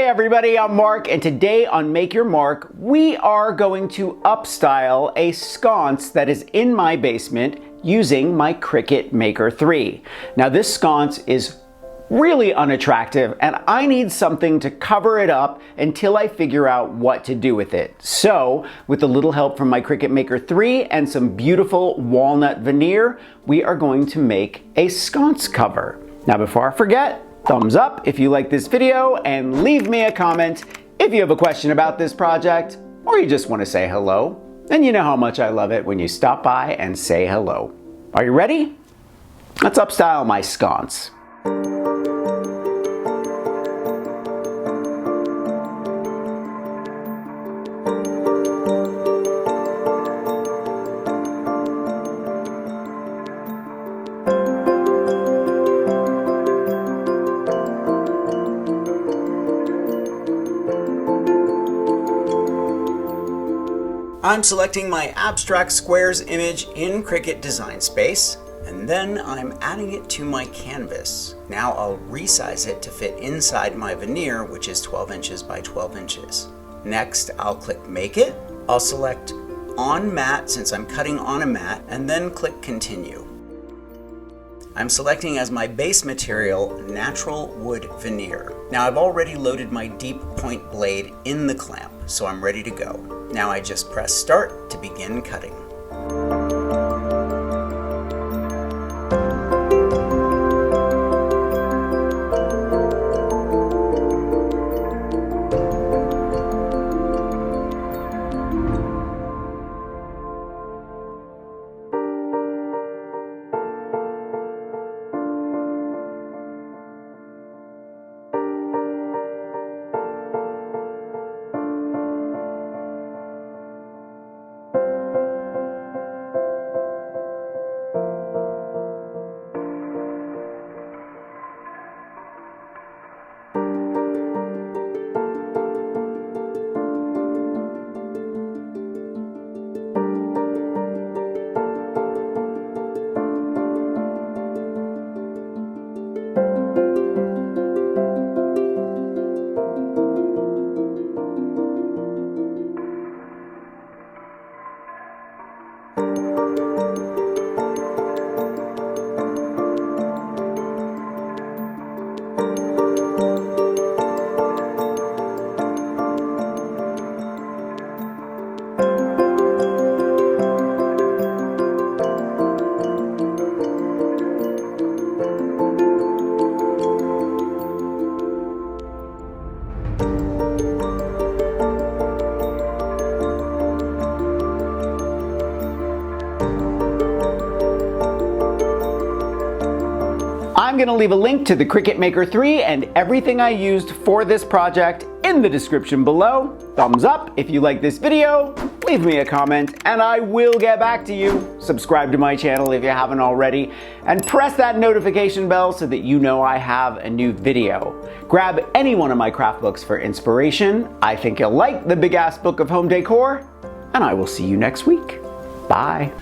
everybody, I'm Mark, and today on Make Your Mark, we are going to upstyle a sconce that is in my basement using my Cricut Maker 3. Now this sconce is really unattractive and I need something to cover it up until I figure out what to do with it. So with a little help from my Cricut Maker 3 and some beautiful walnut veneer, we are going to make a sconce cover. Now before I forget, thumbs up if you like this video and leave me a comment if you have a question about this project or you just want to say hello. And you know how much I love it when you stop by and say hello. Are you ready? Let's upstyle my sconce. I'm selecting my abstract squares image in Cricut Design Space, and then I'm adding it to my canvas. Now I'll resize it to fit inside my veneer, which is 12 inches by 12 inches. Next, I'll click Make It. I'll select On Mat since I'm cutting on a mat, and then click Continue. I'm selecting as my base material natural wood veneer. Now I've already loaded my deep point blade in the clamp, so I'm ready to go. Now I just press Start to begin cutting. I'm going to leave a link to the Cricut Maker 3 and everything I used for this project in the description below. Thumbs up if you like this video, leave me a comment, and I will get back to you. Subscribe to my channel if you haven't already, and press that notification bell so that you know I have a new video. Grab any one of my craft books for inspiration. I think you'll like the Big Ass Book of Home Decor, and I will see you next week. Bye.